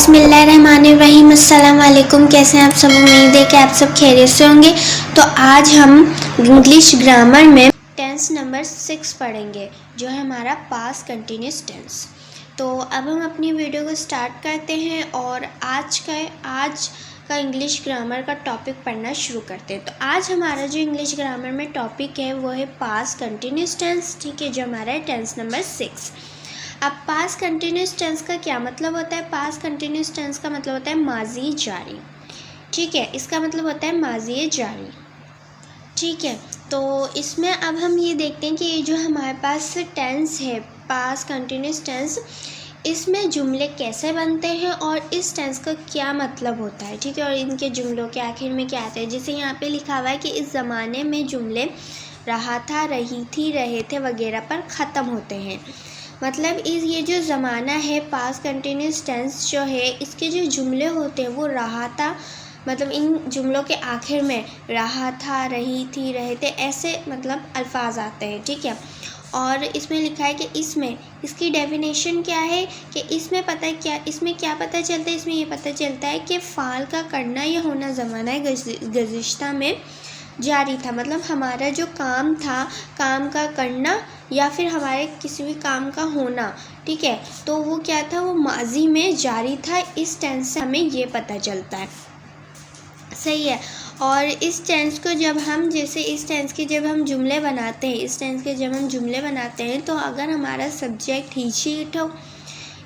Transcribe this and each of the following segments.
बिस्मिल्लाहिर्रहमानिर्रहीम। अस्सलाम वालेकुम। कैसे हैं आप सब? उम्मीद है कि आप सब खैरियत से होंगे। तो आज हम इंग्लिश ग्रामर में टेंस नंबर 6 पढ़ेंगे, जो है हमारा पास्ट कंटिन्यूस टेंस। तो अब हम अपनी वीडियो को स्टार्ट करते हैं और आज का इंग्लिश ग्रामर का टॉपिक पढ़ना शुरू करते हैं। तो आज हमारा जो इंग्लिश ग्रामर में टॉपिक है वो है पास्ट कंटिन्यूस टेंस, ठीक है, जो हमारा है टेंस नंबर 6। अब पास्ट कंटिन्यूस टेंस का क्या मतलब होता है? पास्ट कंटिन्यूस टेंस का मतलब होता है माजी जारी, ठीक है, इसका मतलब होता है माजी जारी, ठीक है। तो इसमें अब हम ये देखते हैं कि ये जो हमारे पास टेंस है पास्ट कंटिन्यूस टेंस, इसमें जुमले कैसे बनते हैं और इस टेंस का क्या मतलब होता है, ठीक है, और इनके जुमलों के आखिर में क्या आता है। जैसे यहाँ पे लिखा हुआ है कि इस ज़माने में जुमले रहा था, रही थी, रहे थे वगैरह पर ख़त्म होते हैं। मतलब ये जो ज़माना है पास्ट कंटिन्यूस टेंस जो है, इसके जो जुमले होते हैं वो रहा था, मतलब इन जुमलों के आखिर में रहा था, रही थी, रहे थे, ऐसे मतलब अल्फाज आते हैं, ठीक है। और इसमें लिखा है कि इसमें इसकी डेफिनेशन क्या है कि इसमें पता है क्या, इसमें क्या पता चलता है, इसमें ये पता चलता है कि फ़ाल का करना या होना ज़माना है गुज़िश्ता में जारी था। मतलब हमारा जो काम था, काम का करना या फिर हमारे किसी भी काम का होना, ठीक है, तो वो क्या था, वो माजी में जारी था। इस टेंस से हमें ये पता चलता है, सही है। और इस टेंस को जब हम जैसे इस टेंस के जब हम जुमले बनाते हैं, इस टेंस के जब हम जुमले बनाते हैं, तो अगर हमारा सब्जेक्ट ही शीट हो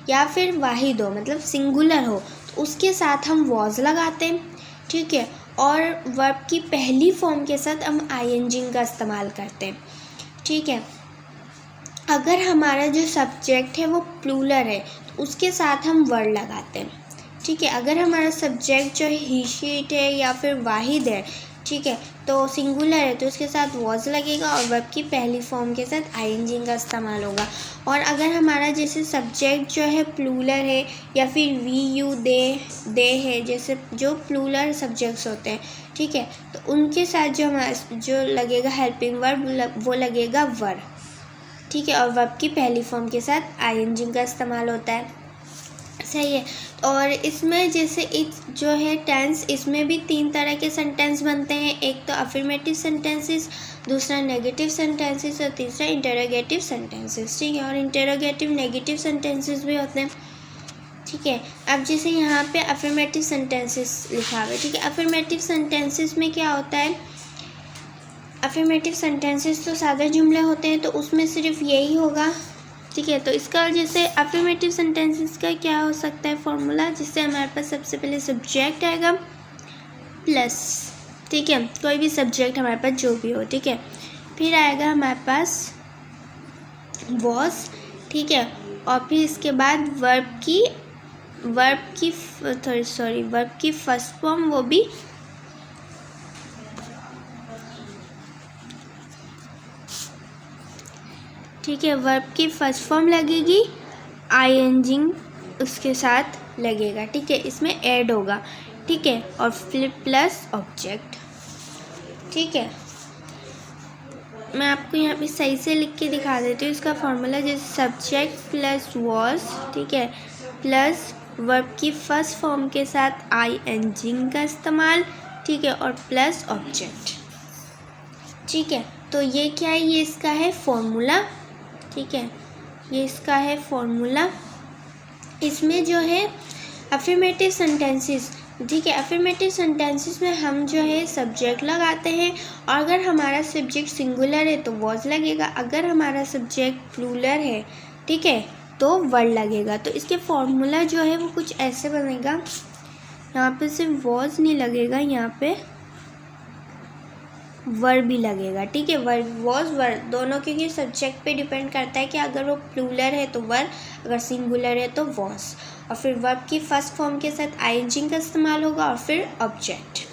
या फिर वाहिद हो, मतलब सिंगुलर हो, तो उसके साथ हम वॉज लगाते हैं, ठीक है। और वर्ब की पहली फॉर्म के साथ हम आईएनजी का इस्तेमाल करते हैं, ठीक है। अगर हमारा जो सब्जेक्ट है वो प्लूरल है तो उसके साथ हम वर्ड लगाते हैं, ठीक है। अगर हमारा सब्जेक्ट जो है ही शीट है या फिर वाहिद है, ठीक है, तो सिंगुलर है तो उसके साथ वॉज लगेगा और वर्ब की पहली फॉर्म के साथ आईएनजी का इस्तेमाल होगा। और अगर हमारा जैसे सब्जेक्ट जो है प्लूरल है या फिर वी यू दे है, जैसे जो प्लूरल सब्जेक्ट्स होते हैं, ठीक है, तो उनके साथ जो हमारा जो लगेगा हेल्पिंग वर्ब वो लगेगा वर, ठीक है। और वर्ब की पहली फॉर्म के साथ आईएनजी का इस्तेमाल होता है, सही है। और इसमें जैसे एक जो है टेंस, इसमें भी 3 तरह के सेंटेंस बनते हैं। एक तो अफर्मेटिव सेंटेंसेस, दूसरा नेगेटिव सेंटेंसेस और तीसरा इंटरोगेटिव सेंटेंसेस, ठीक है। और इंटरोगेटिव नेगेटिव सेंटेंसेस भी होते हैं, ठीक है। अब जैसे यहाँ पे अफर्मेटिव सेंटेंसेस लिखा हुआ है, ठीक है। अफर्मेटिव सेंटेंसेस में क्या होता है, अफर्मेटिव सेंटेंसेस तो सादे जुमले होते हैं, तो उसमें सिर्फ यही होगा, ठीक है। तो इसका जैसे अफर्मेटिव सेंटेंसेस का क्या हो सकता है फॉर्मूला, जिससे हमारे पास सबसे पहले सब्जेक्ट आएगा प्लस, ठीक है, कोई भी सब्जेक्ट हमारे पास जो भी हो, ठीक है, फिर आएगा हमारे पास वॉज, ठीक है, और फिर इसके बाद वर्ब की फर्स्ट फॉर्म, वो भी ठीक है, वर्ब की फर्स्ट फॉर्म लगेगी, आईएनजी उसके साथ लगेगा, ठीक है, इसमें ऐड होगा, ठीक है, और फिर प्लस ऑब्जेक्ट, ठीक है। मैं आपको यहाँ पे सही से लिख के दिखा देती हूँ इसका फॉर्मूला। जैसे सब्जेक्ट प्लस वॉज, ठीक है, प्लस वर्ब की फर्स्ट फॉर्म के साथ आईएनजी का इस्तेमाल, ठीक है, और प्लस ऑब्जेक्ट, ठीक है। तो ये क्या है, ये इसका है फॉर्मूला, ठीक है, ये इसका है फॉर्मूला। इसमें जो है अफर्मेटिव सेंटेंसेस, ठीक है, अफर्मेटिव सेंटेंसेस में हम जो है सब्जेक्ट लगाते हैं, और अगर हमारा सब्जेक्ट सिंगुलर है तो वॉज लगेगा, अगर हमारा सब्जेक्ट प्लूरल है, ठीक है, तो वर्ड लगेगा। तो इसके फॉर्मूला जो है वो कुछ ऐसे बनेगा, यहाँ पे सिर्फ वॉज नहीं लगेगा, यहाँ पे वर्ब भी लगेगा, ठीक है, वर्ब वॉज वर्ब दोनों, क्योंकि सब्जेक्ट पे डिपेंड करता है कि अगर वो प्लूरल है तो वर्ब, अगर सिंगुलर है तो वॉज, और फिर वर्ब की फर्स्ट फॉर्म के साथ आईएनजी का इस्तेमाल होगा और फिर ऑब्जेक्ट,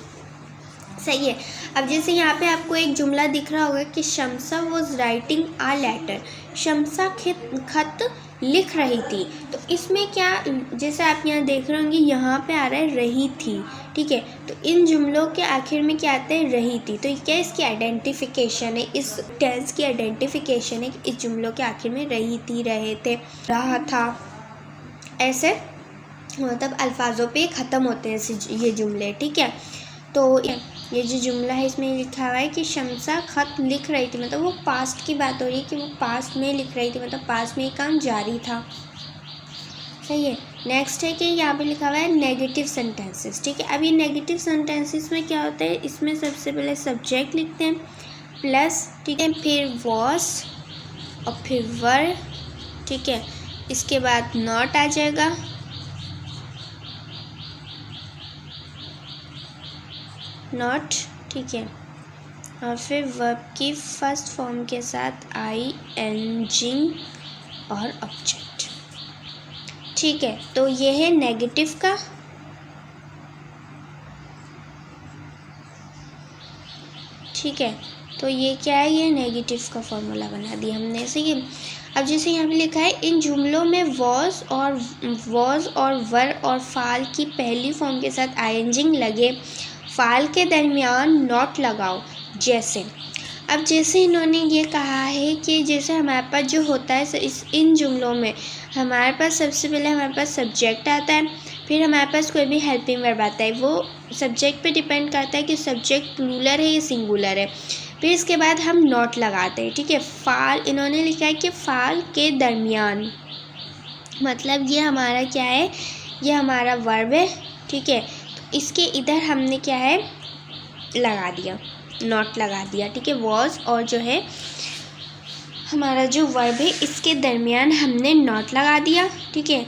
सही है। अब जैसे यहाँ पे आपको एक जुमला दिख रहा होगा कि Shamsa was writing a letter, Shamsa खत लिख रही थी, तो इसमें क्या, जैसे आप यहाँ देख रहे होंगे यहाँ पे आ रहा है रही थी, ठीक है, तो इन जुमलों के आखिर में क्या आता है, रही थी। तो क्या इसकी आइडेंटिफिकेशन है, इस टेंस की आइडेंटिफिकेशन है कि इस जुमलों के आखिर में रही थी, रहे थे, रहा था, ऐसे मतलब अल्फाजों पे ख़त्म होते हैं ऐसे ये जुमले, ठीक है। तो ये जो जुमला है इसमें लिखा हुआ है कि शम्सा ख़त लिख रही थी, मतलब वो पास्ट की बात हो रही है कि वो पास्ट में लिख रही थी, मतलब पास्ट में ये काम जारी था, सही है। नेक्स्ट है कि यहाँ पे लिखा हुआ है नेगेटिव सेंटेंसेस, ठीक है। अब ये नेगेटिव सेंटेंसेस में क्या होता है, इसमें सबसे पहले सब्जेक्ट लिखते हैं प्लस, ठीक है, फिर वॉस और फिर वर, ठीक है। इसके बाद नॉट आ जाएगा, नॉट, ठीक है, और फिर वर्ब की फर्स्ट फॉर्म के साथ ING और ऑब्जेक्ट, ठीक है। तो ये है नेगेटिव का, ठीक है। तो ये क्या है, ये नेगेटिव का फॉर्मूला बना दिया हमने, सही है। अब जैसे यहाँ पे लिखा है इन जुमलों में वॉज और वर और फाल की पहली फॉर्म के साथ ING लगे, फाल के दरमियान नॉट लगाओ। जैसे अब जैसे इन्होंने ये कहा है कि जैसे हमारे पास जो होता है इन जुमलों में हमारे पास सबसे पहले हमारे पास सब्जेक्ट आता है, फिर हमारे पास कोई भी हेल्पिंग वर्ब आता है, वो सब्जेक्ट पे डिपेंड करता है कि सब्जेक्ट प्लूरल है या सिंगुलर है, फिर इसके बाद हम नॉट लगाते हैं, ठीक है। फाल इन्होंने लिखा है कि फाल के दरमियान, मतलब ये हमारा क्या है, ये हमारा वर्ब है, ठीक है। तो इसके इधर हमने क्या है लगा दिया, नॉट लगा दिया, ठीक है। वॉज और जो है हमारा जो वर्ब है इसके दरमियान हमने नॉट लगा दिया, ठीक है।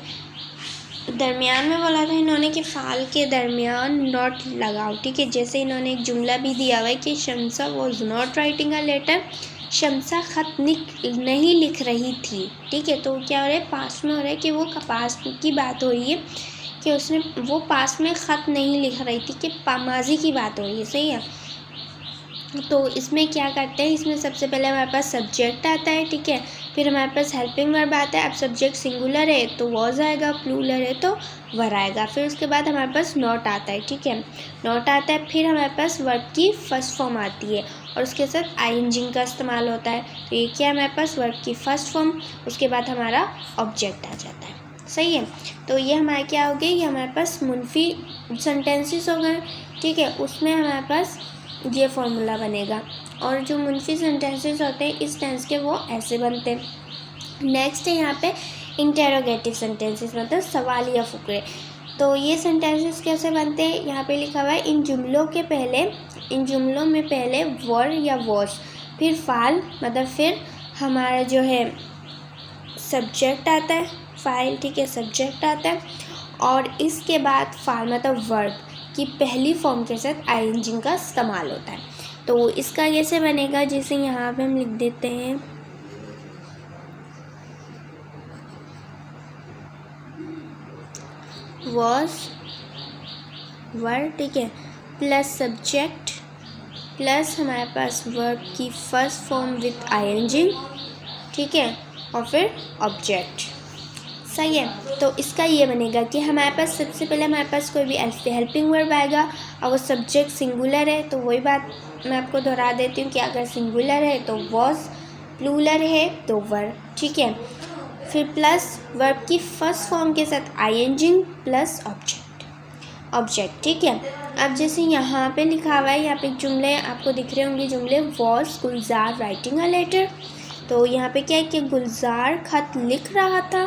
दरमियान में बोला था इन्होंने कि फाल के दरमियान नॉट लगाओ, ठीक है। जैसे इन्होंने एक जुमला भी दिया हुआ है कि Shamsa was not writing a letter, Shamsa ख़त नहीं लिख रही थी, ठीक है। तो क्या हो रहा है, पास्ट में हो रहा है कि वो पास्ट की बात हो रही है कि उसने वो पास्ट में ख़त नहीं लिख रही थी, कि माजी की बात हो रही है, सही है। तो इसमें क्या करते हैं, इसमें सबसे पहले हमारे पास सब्जेक्ट आता है, ठीक है, फिर हमारे पास हेल्पिंग वर्ब आता है। अब सब्जेक्ट सिंगुलर है तो वॉज आएगा, प्लूरल है तो वर आएगा, फिर उसके बाद हमारे पास नॉट आता है, ठीक है, नॉट आता है। फिर हमारे पास वर्ब की फर्स्ट फॉर्म आती है और उसके साथ ING का इस्तेमाल होता है। तो ये क्या है हमारे पास वर्ब की फर्स्ट फॉर्म, उसके बाद हमारा ऑब्जेक्ट आ जाता है, सही है। तो ये हमारे क्या हो गए, ये हमारे पास मुनफी सेंटेंसेस हो गए, ठीक है। उसमें हमारे पास ये फॉर्मूला बनेगा, और जो मुनफी सेंटेंसेस होते हैं इस टेंस के वो ऐसे बनते हैं। नेक्स्ट है यहाँ पे इंटेरोगेटिव सेंटेंसेस, मतलब सवालिया फुकरे। तो ये सेंटेंसेस कैसे बनते हैं, यहाँ पे लिखा हुआ है इन जुमलों में पहले वर या वॉज, फिर फाल, मतलब फिर हमारा जो है सब्जेक्ट आता है, फाइल, ठीक है, सब्जेक्ट आता है, और इसके बाद फाल मतलब वर्ब की पहली फॉर्म के साथ ING का इस्तेमाल होता है। तो इसका कैसे बनेगा, जैसे यहाँ पे हम लिख देते हैं वॉज वर्ब, ठीक है, प्लस सब्जेक्ट प्लस हमारे पास वर्ब की फर्स्ट फॉर्म विथ ING, ठीक है, और फिर ऑब्जेक्ट, सही है। तो इसका ये बनेगा कि हमारे पास सबसे पहले हमारे पास कोई भी हेल्पिंग वर्ब आएगा और वो सब्जेक्ट सिंगुलर है, तो वही बात मैं आपको दोहरा देती हूँ कि अगर सिंगुलर है तो वॉज, प्लूरल है तो वर, ठीक है, फिर प्लस वर्ब की फर्स्ट फॉर्म के साथ ING प्लस ऑब्जेक्ट, ठीक है। अब जैसे यहाँ पे लिखा हुआ है, यहाँ पे जुमले आपको दिख रहे होंगे, जुमले was Gulzar writing a letter. तो यहाँ पे क्या है कि गुलजार खत लिख रहा था,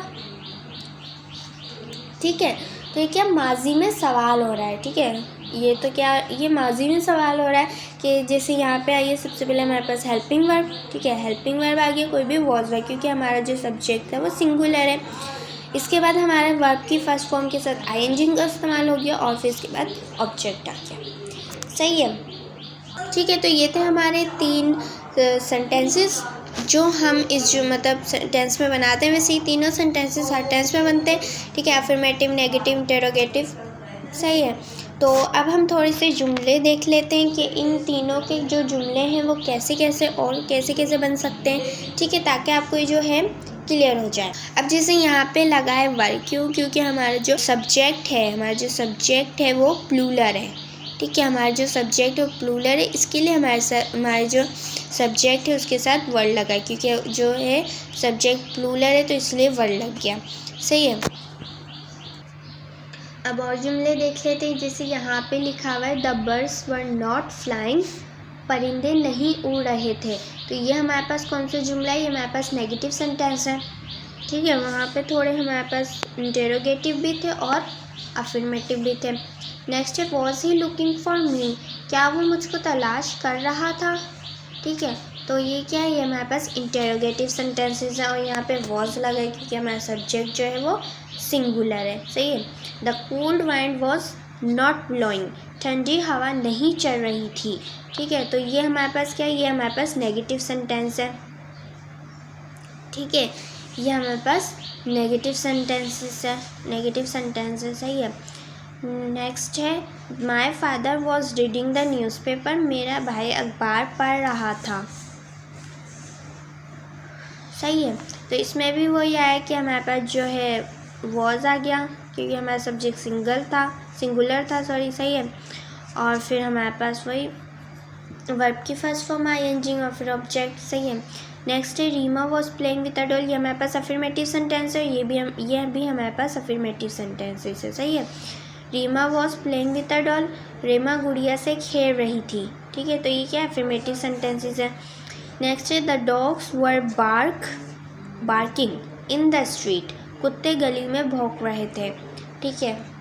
ठीक है। तो ये क्या माजी में सवाल हो रहा है, ठीक है, ये तो क्या ये माजी में सवाल हो रहा है कि जैसे यहाँ पे आइए सबसे पहले हमारे पास हेल्पिंग वर्ब, ठीक है, हेल्पिंग वर्ब आ गया, कोई भी वॉज वर्ब, क्योंकि हमारा जो सब्जेक्ट है वो सिंगुलर है। इसके बाद हमारे वर्ब की फर्स्ट फॉर्म के साथ ING का इस्तेमाल हो गया और फिर इसके बाद ऑब्जेक्ट आ गया, सही है, ठीक है। तो ये थे हमारे 3 सेंटेंसेस जो हम इस जो मतलब टेंस में बनाते हैं। वैसे ही तीनों सेंटेंसेस हर टेंस में बनते हैं, ठीक है, अफर्मेटिव, नेगेटिव, इंटेरोगेटिव, सही है। तो अब हम थोड़े से जुमले देख लेते हैं कि इन तीनों के जो जुमले हैं वो कैसे कैसे बन सकते हैं, ठीक है, ताकि आपको ये जो है क्लियर हो जाए। अब जैसे यहाँ पे लगा है वर, क्योंकि हमारा जो सब्जेक्ट है वो प्लूरल है, ठीक है, हमारा जो सब्जेक्ट है वो प्लूरल है, इसके लिए हमारे जो सब्जेक्ट है उसके साथ वर्ड लगा है, क्योंकि जो है सब्जेक्ट प्लूरल है तो इसलिए वर्ड लग गया, सही है। अब और जुमले देख लेते हैं। जैसे यहाँ पे लिखा हुआ है the birds were not flying, परिंदे नहीं उड़ रहे थे। तो ये हमारे पास कौन सा जुमला है? ये हमारे पास नेगेटिव सेंटेंस है। ठीक है, वहाँ पे थोड़े हमारे पास इंटेरोगेटिव भी थे और अफर्मेटिव भी थे। नेक्स्ट है was he looking for me, क्या वो मुझको तलाश कर रहा था? ठीक है, तो ये क्या है? ये हमारे पास इंटेरोगेटिव सेंटेंसेस है और यहाँ पे वॉज लगा है क्योंकि हमारा सब्जेक्ट जो है वो सिंगुलर है। सही है। The cold wind was not blowing, ठंडी हवा नहीं चल रही थी। ठीक है, तो ये हमारे पास क्या है? ये हमारे पास नेगेटिव सेंटेंस है। ठीक है, ये हमारे पास नेगेटिव सेंटेंसेस है, नेगेटिव सेंटेंसेस है ये। नेक्स्ट है my father was reading the newspaper, मेरा भाई अखबार पढ़ रहा था। सही है, तो इसमें भी वही आया कि हमारे पास जो है वॉज आ गया क्योंकि हमारा सब्जेक्ट सिंगुलर था सॉरी। सही है, और फिर हमारे पास वही वर्ब की फर्स्ट फॉर्म आईएनजी और फिर ऑब्जेक्ट। सही है। नेक्स्ट है Reema was playing with a doll, ये हमारे पास अफर्मेटिव सेंटेंस है। ये भी हमारे पास अफर्मेटिव सेंटेंसेस है। सही है। Reema was playing with a doll, Reema गुड़िया से खेल रही थी। ठीक है, तो ये क्या अफर्मेटिव सेंटेंसेस है। नेक्स्ट है the dogs were barking in the street, कुत्ते गली में भौंक रहे थे। ठीक है,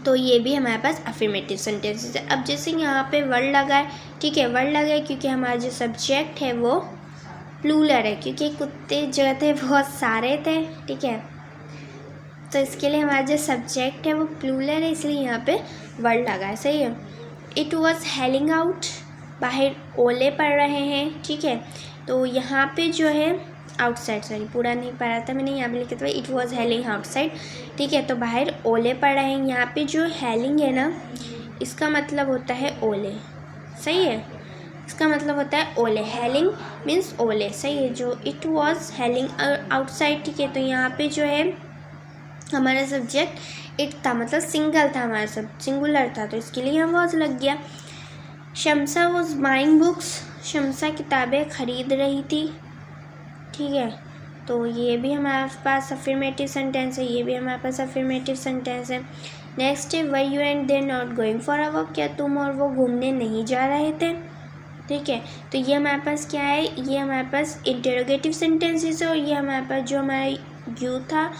तो ये भी हमारे पास अफर्मेटिव सेंटेंसेस है। अब जैसे यहाँ पे वर्ड लगा है, ठीक है, वर्ड लगा है क्योंकि हमारा जो सब्जेक्ट है वो प्लूरल है क्योंकि कुत्ते जो थे बहुत सारे थे। ठीक है, तो इसके लिए हमारा जो सब्जेक्ट है वो प्लूरल है, इसलिए यहाँ पे वर्ड लगा है। सही है। इट वॉज हेलिंग आउट, बाहर ओले पड़ रहे हैं। ठीक है, तो यहाँ पे जो है आउटसाइड, सॉरी पूरा नहीं पढ़ा था मैंने, यहाँ पे लिखा था इट वॉज हेलिंग आउटसाइड। ठीक है, तो बाहर ओले पड़ रहे हैं। यहाँ पे जो हेलिंग है ना, इसका मतलब होता है ओले। सही है, इसका मतलब होता है ओले। हेलिंग मीन्स ओले। सही है, जो इट वॉज हेलिंग आउटसाइड। ठीक है, तो यहाँ पे जो है हमारा सब्जेक्ट इट था, मतलब सिंगल था हमारा, सब सिंगुलर था, तो इसके लिए यहाँ वॉज लग गया। Shamsa was buying books, Shamsa किताबें खरीद रही थी। ठीक है, तो ये भी हमारे पास अफर्मेटिव सेंटेंस है, ये भी हमारे पास अफर्मेटिव सेंटेंस है। नेक्स्ट है were you and they not going for a walk, क्या तुम और वो घूमने नहीं जा रहे थे। ठीक है, तो ये हमारे पास क्या है? ये हमारे पास इंटेरोगेटिव सेंटेंसेस है और ये हमारे पास जो हमारा यू था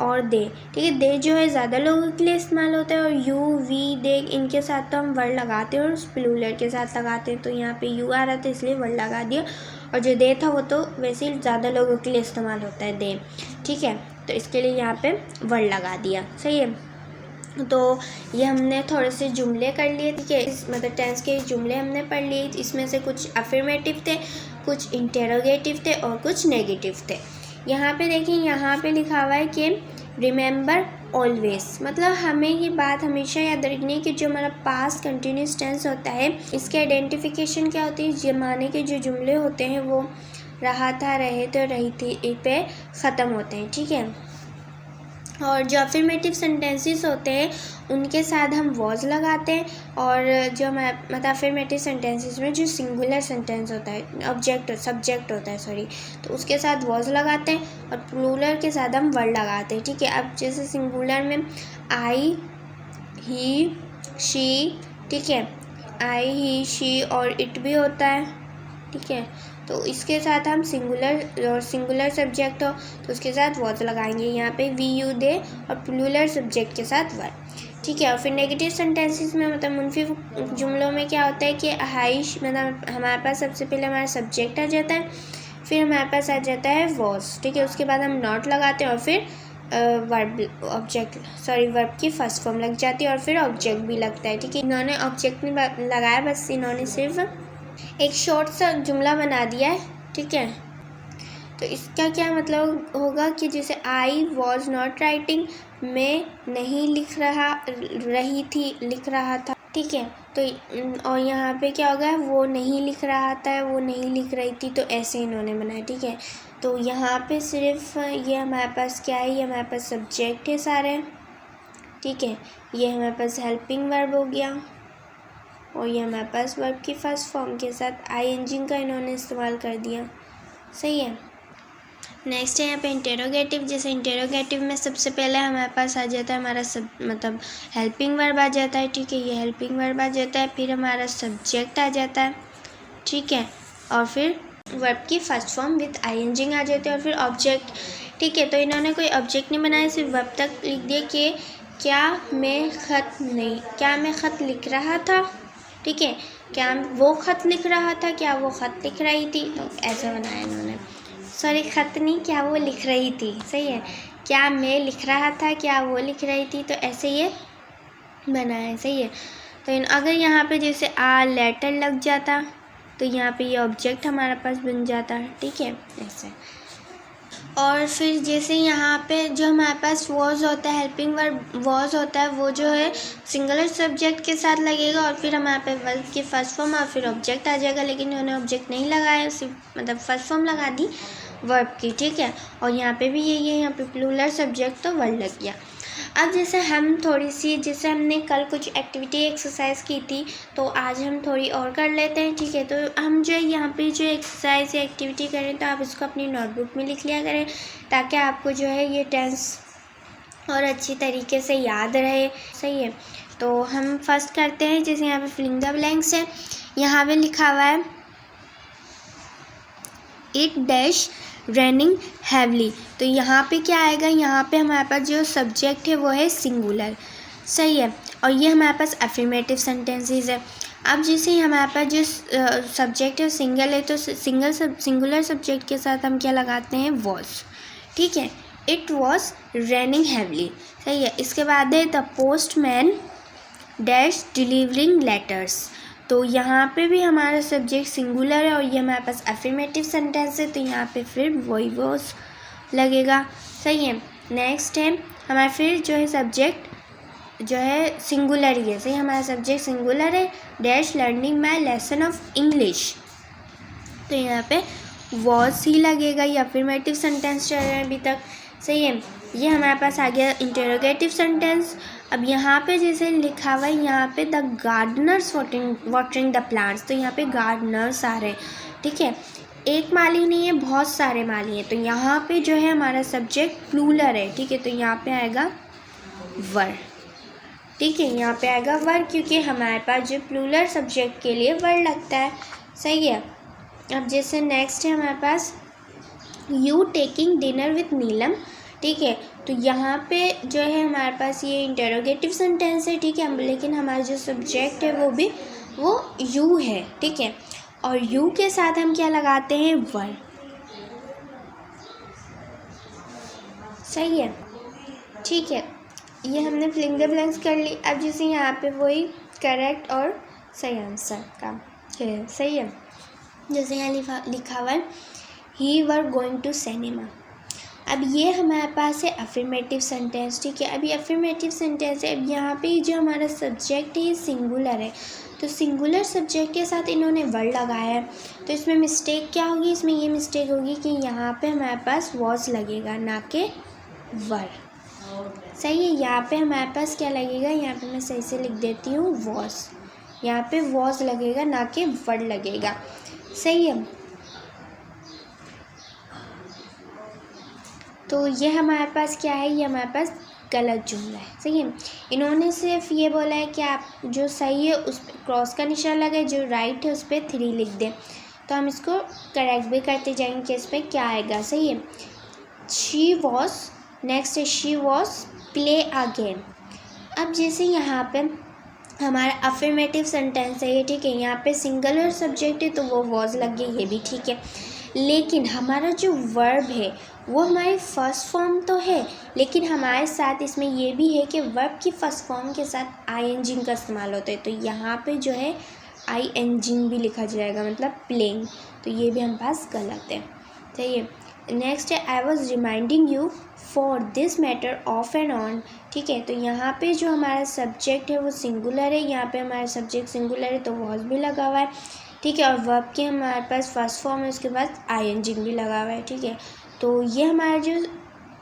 और दे। ठीक है, दे जो है ज़्यादा लोगों के लिए इस्तेमाल होता है और यू वी दे इनके साथ तो हम वर्ड लगाते हैं और प्लूरल के साथ लगाते हैं। तो यहाँ पे यू आ रहा था इसलिए वर्ड लगा दिया, और जो दे था वो तो वैसे ही ज़्यादा लोगों के लिए इस्तेमाल होता है दे। ठीक है, तो इसके लिए यहाँ पे वर्ड लगा दिया। सही है, तो ये हमने थोड़े से जुमले कर लिए। ठीक है, इस मतलब टेंस के जुमले हमने पढ़ लिए। इसमें से कुछ अफर्मेटिव थे, कुछ इंटेरोगेटिव थे और कुछ नेगेटिव थे। यहाँ पे देखिए, यहाँ पे लिखा हुआ है कि रिमेंबर ऑलवेज, मतलब हमें ये बात हमेशा याद रखनी है कि जो हमारा पास्ट कंटिन्यूस टेंस होता है, इसके आइडेंटिफिकेशन क्या होती है? ज़माने के जो जुमले होते हैं वो रहा था, रहे थे और रही थी पे ख़त्म होते हैं। ठीक है, और जो अफर्मेटिव सेंटेंसेस होते हैं उनके साथ हम वॉज लगाते हैं, और जो हमारा मतलब अफर्मेटिव सेंटेंसेस में जो सिंगुलर सेंटेंस होता है, सब्जेक्ट होता है सॉरी, तो उसके साथ वॉज लगाते हैं और प्लूरल के साथ हम वर्ड लगाते हैं। ठीक है, अब जैसे सिंगुलर में आई ही शी, ठीक है, आई ही शी और इट भी होता है। ठीक है, तो इसके साथ हम सिंगुलर सब्जेक्ट हो तो उसके साथ वॉज लगाएंगे। यहाँ पे वी यू दे और प्लूरल सब्जेक्ट के साथ वर्ड। ठीक है, और फिर नेगेटिव सेंटेंसेस में मतलब मुनफी जुमलों में क्या होता है कि हाइश, मतलब हमारे पास सबसे पहले हमारा सब्जेक्ट आ जाता है, फिर हमारे पास आ जाता है वॉज। ठीक है, उसके बाद हम नॉट लगाते हैं और फिर वर्ब की फर्स्ट फॉर्म लग जाती है और फिर ऑब्जेक्ट भी लगता है। ठीक है, इन्होंने ऑब्जेक्ट नहीं लगाया, बस इन्होंने सिर्फ एक शॉर्ट सा जुमला बना दिया है। ठीक है, तो इसका क्या मतलब होगा कि जैसे आई वॉज नॉट राइटिंग, मैं नहीं लिख रहा था। ठीक है, तो और यहाँ पे क्या होगा? वो नहीं लिख रहा था, वो नहीं लिख रही थी, तो ऐसे इन्होंने बनाया। ठीक है, तो यहाँ पे सिर्फ ये हमारे पास क्या है? ये हमारे पास सब्जेक्ट है सारे। ठीक है, ये हमारे पास हेल्पिंग वर्ब हो गया और ये हमारे पास वर्ब की फर्स्ट फॉर्म के साथ आईएनजी का इन्होंने इस्तेमाल कर दिया। सही है, नेक्स्ट है यहाँ पे इंटेरोगेटिव। जैसे इंटेरोगेटिव में सबसे पहले हमारे पास आ जाता है हमारा मतलब हेल्पिंग वर्ब आ जाता है, ठीक है, ये हेल्पिंग वर्ब आ जाता है। फिर हमारा सब्जेक्ट आ जाता है, ठीक है, और फिर वर्ब की फर्स्ट फॉर्म विथ आईएनजी आ जाती है, और फिर ऑब्जेक्ट, ठीक है। तो इन्होंने कोई ऑब्जेक्ट नहीं बनाया, सिर्फ वर्ब तक लिख दिया कि क्या मैं ख़त लिख रहा था, ठीक है, क्या वो ख़त लिख रहा था, क्या वो ख़त लिख रही थी, तो ऐसे बनाया इन्होंने। सॉरी, ख़त नहीं, क्या वो लिख रही थी, सही है। क्या मैं लिख रहा था, क्या वो लिख रही थी, तो ऐसे ये बना है, सही है। तो अगर यहाँ पे जैसे लेटर लग जाता तो यहाँ पे ये ऑब्जेक्ट हमारे पास बन जाता, ठीक है, ऐसे। और फिर जैसे यहाँ पे जो हमारे पास वॉज होता है, हेल्पिंग वर्ब वॉज होता है, वो जो है सिंगुलर सब्जेक्ट के साथ लगेगा, और फिर हमारे पे वर्ब की फर्स्ट फॉर्म और फिर ऑब्जेक्ट आ जाएगा। लेकिन उन्होंने ऑब्जेक्ट नहीं लगाया, सिर्फ मतलब फर्स्ट फॉर्म लगा दी वर्ब की, ठीक है। और यहाँ पे भी यही है, यहाँ पे प्लूरल सब्जेक्ट तो वर्ड लग गया। अब जैसे हम थोड़ी सी, जैसे हमने कल कुछ एक्टिविटी एक्सरसाइज की थी, तो आज हम थोड़ी और कर लेते हैं, ठीक है। तो हम जो यहाँ पे जो एक्सरसाइज या एक्टिविटी करें, तो आप इसको अपनी नोटबुक में लिख लिया करें, ताकि आपको जो है ये टेंस और अच्छी तरीके से याद रहे, सही है। तो हम फर्स्ट करते हैं, जैसे यहाँ पे फिलिंग द ब्लैंक्स है, यहाँ पे लिखा हुआ है इट डैश रेनिंग हैवली। तो यहाँ पे क्या आएगा, यहाँ पे हमारे पास जो सब्जेक्ट है वो है सिंगुलर, सही है। और ये हमारे पास अफर्मेटिव सेंटेंसेस है। अब जैसे हमारे पास जो सब्जेक्ट है सिंगल है, तो सिंगुलर सब्जेक्ट के साथ हम क्या लगाते हैं, वॉज, ठीक है। इट वॉज रेनिंग हैवली, सही है। इसके बाद है the postman dash delivering letters. तो यहाँ पे भी हमारा सब्जेक्ट सिंगुलर है और ये हमारे पास अफर्मेटिव सेंटेंस है, तो यहाँ पे फिर वही वॉज लगेगा, सही है। नेक्स्ट है हमारा फिर जो है सब्जेक्ट जो है सिंगुलर ही है, सही, हमारा सब्जेक्ट सिंगुलर है, dash learning my lesson of English. तो यहाँ पे वॉज ही लगेगा, ये अफर्मेटिव सेंटेंस चल रहे हैं अभी तक, सही है। ये हमारे पास आ गया इंटेरोगेटिव सेंटेंस। अब यहाँ पे जैसे लिखा हुआ है, यहाँ पे the Gardner's watering the plants, तो यहाँ पे गार्डनर्स आ रहे हैं, ठीक है। एक माली नहीं है, बहुत सारे माली हैं, तो यहाँ पे जो है हमारा सब्जेक्ट प्लूरल है, ठीक है। तो यहाँ पे आएगा वर, ठीक है, यहाँ पे आएगा वर, क्योंकि हमारे पास जो प्लूरल सब्जेक्ट के लिए वर लगता है, सही है। अब जैसे नेक्स्ट है हमारे पास यू टेकिंग डिनर विथ नीलम, ठीक है। तो यहाँ पे जो है हमारे पास ये इंटेरोगेटिव सेंटेंस है, ठीक है, लेकिन हमारा जो सब्जेक्ट है वो यू है, ठीक है। और यू के साथ हम क्या लगाते हैं, वर, सही है, ठीक है। ये हमने फिलिंग द ब्लैंक्स कर ली। अब जैसे यहाँ पे वही करेक्ट और सही आंसर का है, सही है। जैसे यहाँ लिखा हुआ है ही वर गोइंग टू सिनेमा। अब ये हमारे पास है अफर्मेटिव सेंटेंस, ठीक है। अब ये अफर्मेटिव सेंटेंस है। अब यहाँ पे जो हमारा सब्जेक्ट है ये सिंगुलर है, तो सिंगुलर सब्जेक्ट के साथ इन्होंने वर्ड लगाया है, तो इसमें मिस्टेक क्या होगी, इसमें ये मिस्टेक होगी कि यहाँ पे हमारे पास वॉज लगेगा, ना कि वर, सही है। यहाँ पे हमारे पास क्या लगेगा, यहाँ पे मैं सही से लिख देती हूँ वॉज, यहाँ पे वॉज लगेगा, ना कि वर्ड लगेगा, सही है। तो ये हमारे पास क्या है, ये हमारे पास गलत जुमला है, सही है। इन्होंने सिर्फ ये बोला है कि आप जो सही है उस पर क्रॉस का निशान लगाए, जो राइट है उस पर 3 लिख दें। तो हम इसको करेक्ट भी करते जाएंगे कि इस पर क्या आएगा, सही है। शी वॉज, नेक्स्ट है she was play a game. अब जैसे यहाँ पे हमारा अफर्मेटिव सेंटेंस है ये, ठीक है, यहाँ पे सिंगुलर सब्जेक्ट है तो वो वॉज लग गया, ये भी ठीक है। लेकिन हमारा जो वर्ब है वो हमारी फर्स्ट फॉर्म तो है, लेकिन हमारे साथ इसमें ये भी है कि वर्ब की फर्स्ट फॉर्म के साथ आईएनजी का इस्तेमाल होता है, तो यहाँ पे जो है आईएनजी भी लिखा जाएगा, मतलब प्लेइंग, तो ये भी हम पास गलत है, सही है। नेक्स्ट है I was reminding you for this matter of and on, ठीक है। तो यहाँ पे जो हमारा सब्जेक्ट है वो सिंगुलर है, यहाँ पे हमारा सब्जेक्ट सिंगुलर है तो वॉज भी लगा हुआ है, ठीक है। और वर्ब के हमारे पास फर्स्ट फॉर्म है, उसके बाद आईएनजी भी लगा हुआ है, ठीक है। तो ये हमारा जो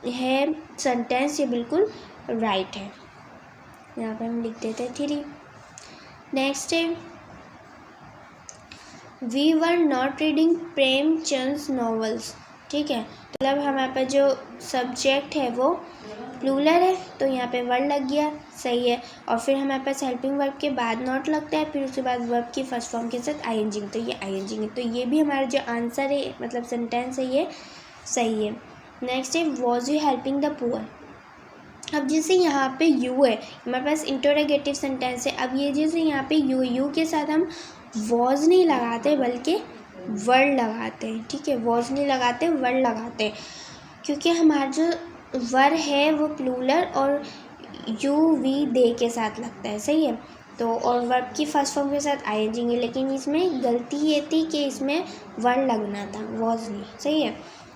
है सेंटेंस ये बिल्कुल राइट है, यहाँ पे हम लिख देते हैं 3। नेक्स्ट है we were not reading Premchand novels, ठीक है। मतलब हमारे पास जो सब्जेक्ट है वो प्लूरल है, तो यहाँ पे वर्ड लग गया, सही है। और फिर हमारे पास हेल्पिंग वर्ब के बाद नॉट लगता है, फिर उसके बाद वर्ब की फर्स्ट फॉर्म के साथ आईएनजी, तो ये आईएनजी है, तो ये भी हमारा जो आंसर है मतलब सेंटेंस है ये सही है। नेक्स्ट है was you helping the poor. अब जैसे यहाँ पे यू है, हमारे पास इंटरोगेटिव सेंटेंस है। अब ये जैसे यहाँ पे यू के साथ हम वॉज नहीं लगाते बल्कि वर्ड लगाते हैं, ठीक है। वॉज नहीं लगाते, वर्ड लगाते हैं, क्योंकि हमारा जो वर्ड है वो प्लूरल और यू वी दे के साथ लगता है, सही है। तो और वर्ब की फर्स्ट फॉर्म के साथ आईएनजी है, लेकिन इसमें गलती ये थी कि इसमें वर्ड लगना था, वॉज नहीं, सही है।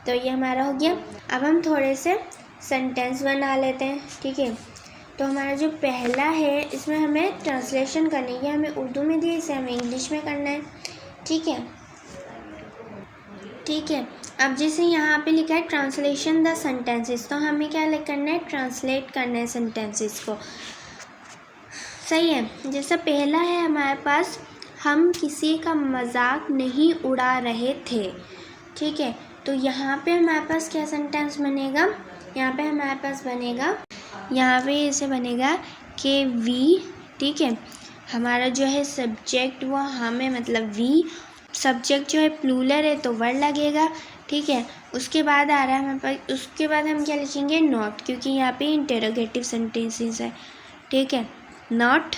तो ये हमारा हो गया। अब हम थोड़े से सेंटेंस बना लेते हैं, ठीक है। तो हमारा जो पहला है इसमें हमें ट्रांसलेशन करनी है, हमें उर्दू में दी, इसे हमें इंग्लिश में करना है, ठीक है, ठीक है। अब जैसे यहाँ पे लिखा है ट्रांसलेशन द सेंटेंसेस, तो हमें क्या करना है, ट्रांसलेट करना है सेंटेंसेस को, सही है। जैसा पहला है हमारे पास, हम किसी का मजाक नहीं उड़ा रहे थे, ठीक है। तो यहाँ पे हमारे पास क्या सेंटेंस बनेगा, यहाँ पे हमारे पास बनेगा, यहाँ पे ऐसे बनेगा कि वी, ठीक है, हमारा जो है सब्जेक्ट वो हमें मतलब वी, सब्जेक्ट जो है प्लूरल है तो वर्ड लगेगा, ठीक है। उसके बाद आ रहा है हमारे पास, उसके बाद हम क्या लिखेंगे, नॉट, क्योंकि यहाँ पे इंटरोगेटिव सेंटेंसेस है, ठीक है। Not,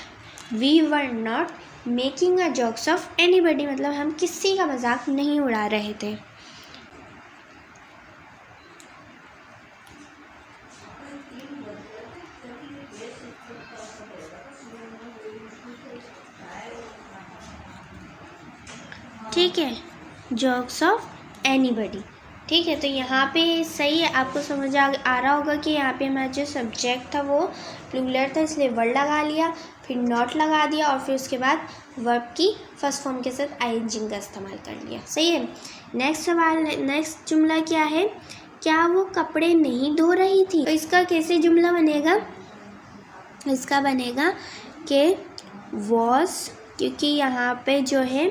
we were not making a jokes of anybody, मतलब हम किसी का मजाक नहीं उड़ा रहे थे। ठीक है, जोक्स ऑफ एनीबडी, ठीक है। तो यहाँ पे सही है, आपको समझ आ रहा होगा कि यहाँ पे हमारा जो सब्जेक्ट था वो प्लूरल था, इसलिए वर्ड लगा लिया, फिर नॉट लगा दिया, और फिर उसके बाद वर्ब की फर्स्ट फॉर्म के साथ आईएनजी का इस्तेमाल कर लिया, सही है। नेक्स्ट सवाल, नेक्स्ट जुमला क्या है, क्या वो कपड़े नहीं धो रही थी। तो इसका कैसे जुमला बनेगा, इसका बनेगा कि वॉज, क्योंकि यहाँ पे जो है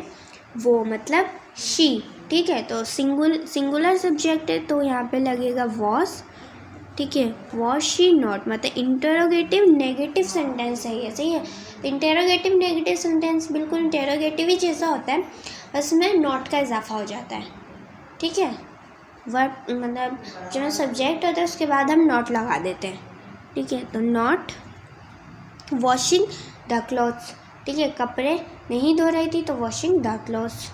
वो मतलब शी, ठीक है, तो सिंगुलर सब्जेक्ट है, तो यहाँ पे लगेगा वॉज, ठीक है। वॉज शी नॉट, मतलब इंटरोगेटिव नेगेटिव सेंटेंस है ये, सही है। इंटरोगेटिव नेगेटिव सेंटेंस बिल्कुल इंटरोगेटिव ही जैसा होता है, बस में नॉट का इजाफा हो जाता है, ठीक है। वर्ब मतलब जो सब्जेक्ट होता है उसके बाद हम नॉट लगा देते हैं, ठीक है। तो नॉट वॉशिंग द क्लॉथ्स, ठीक है, कपड़े नहीं धो रही थी तो वॉशिंग द क्लॉथ्स,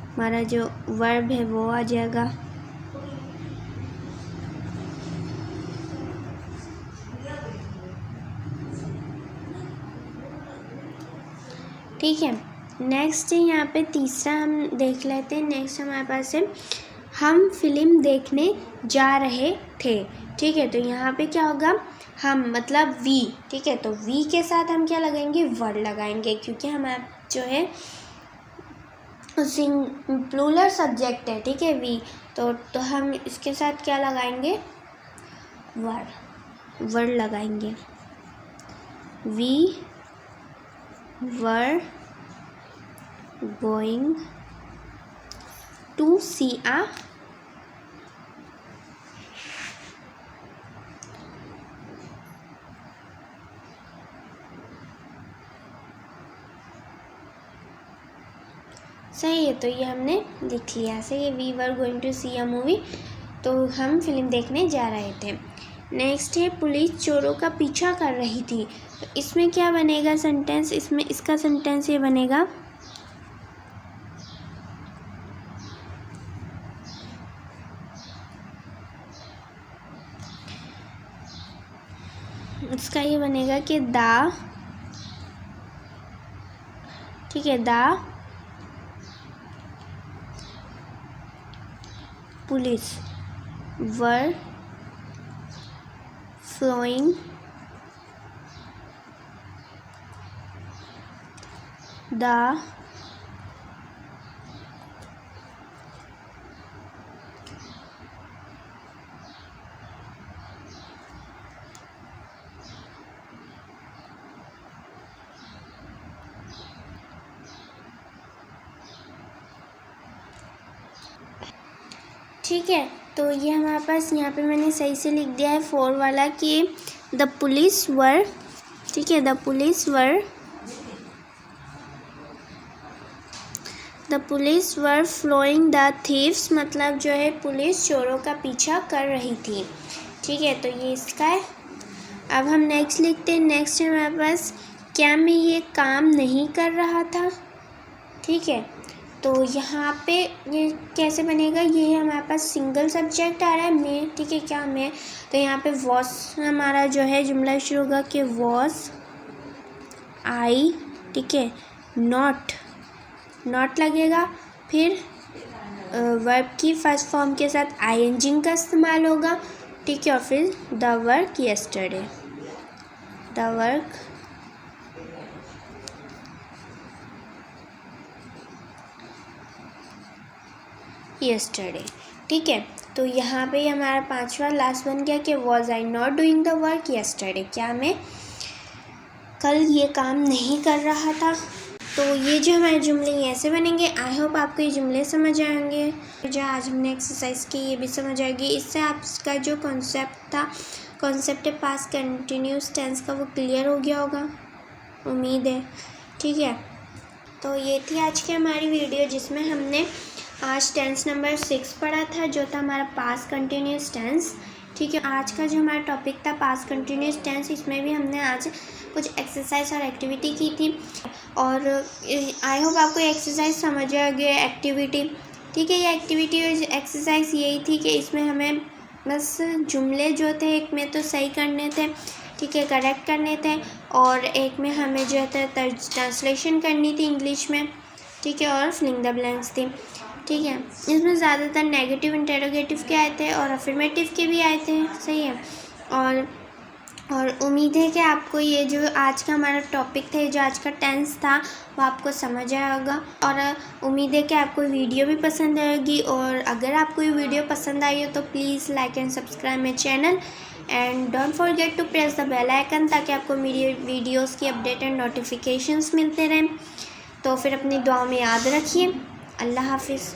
हमारा जो वर्ब है वो आ जाएगा। ठीक है, नेक्स्ट यहाँ पे तीसरा हम देख लेते हैं। नेक्स्ट हमारे पास है हम फिल्म देखने जा रहे थे, ठीक है। तो यहाँ पे क्या होगा, हम मतलब वी, ठीक है, तो वी के साथ हम क्या लगाएंगे, वर्ड लगाएंगे, क्योंकि हमारा जो है प्लूरल सब्जेक्ट है, ठीक है, वी, तो हम इसके साथ क्या लगाएंगे, वर्ड लगाएंगे। We were going to see a सही है, तो ये हमने लिख लिया, सही है। We were going to see a movie, तो हम फिल्म देखने जा रहे थे। नेक्स्ट है पुलिस चोरों का पीछा कर रही थी, तो इसमें क्या बनेगा सेंटेंस, इसमें इसका सेंटेंस ये बनेगा, इसका ये बनेगा कि द, ठीक है, the police were following the ठीक है। तो ये हमारे पास यहाँ पे मैंने सही से लिख दिया है 4 वाला कि द पुलिस वर, ठीक है, the police were following the thieves, मतलब जो है पुलिस चोरों का पीछा कर रही थी, ठीक है। तो ये इसका है। अब हम नेक्स्ट लिखते हैं। नेक्स्ट है हमारे पास क्या मैं ये काम नहीं कर रहा था, ठीक है। तो यहाँ पे ये कैसे बनेगा, ये हमारे पास सिंगल सब्जेक्ट आ रहा है मैं, ठीक है, क्या मैं, तो यहाँ पे वॉस हमारा जो है जुमला शुरू होगा कि वॉस आई, ठीक है, नॉट लगेगा, फिर वर्ब की फर्स्ट फॉर्म के साथ आईएनजी का इस्तेमाल होगा, ठीक है, और फिर the work yesterday, the work yesterday, ठीक है। तो यहाँ पे हमारा 5वां लास्ट बन गया कि was I not doing the work yesterday, क्या मैं कल ये काम नहीं कर रहा था। तो ये जो हमारे जुमले ऐसे बनेंगे। आई होप आपको ये जुमले समझ आएंगे। जो आज हमने एक्सरसाइज की ये भी समझ आएगी। इससे आपका जो कॉन्सेप्ट है पास्ट कंटिन्यूस टेंस का, वो क्लियर हो गया होगा, उम्मीद है, ठीक है। तो ये थी आज की हमारी वीडियो जिसमें हमने आज टेंस नंबर 6 पढ़ा था, जो था हमारा पास्ट कंटिन्यूस टेंस, ठीक है। आज का जो हमारा टॉपिक था पास्ट कंटिन्यूस टेंस, इसमें भी हमने आज कुछ एक्सरसाइज और एक्टिविटी की थी, और आई होप आपको ये एक्सरसाइज समझ आ गया, एक्टिविटी, ठीक है। ये एक्टिविटी और एक्सरसाइज यही थी कि इसमें हमें बस जुमले जो थे एक में तो सही करने थे, ठीक है, करेक्ट करने थे, और एक में हमें जो है ट्रांसलेशन करनी थी इंग्लिश में, ठीक है, और फिलिंग द ब्लैंक्स थी, ठीक है। इसमें ज़्यादातर नेगेटिव इंटेरोगेटिव के आए थे और अफर्मेटिव के भी आए थे, सही है। और उम्मीद है कि आपको ये जो आज का हमारा टॉपिक था, जो आज का टेंस था, वो आपको समझ आया होगा, और उम्मीद है कि आपको वीडियो भी पसंद आएगी। और अगर आपको ये वीडियो पसंद आई हो तो please like and subscribe my channel, and don't forget to press the bell icon, ताकि आपको मेरी वीडियोज़ की अपडेट एंड नोटिफिकेशंस मिलते रहें। तो फिर अपनी दुआ में याद रखिए। अल्लाह हाफिज़।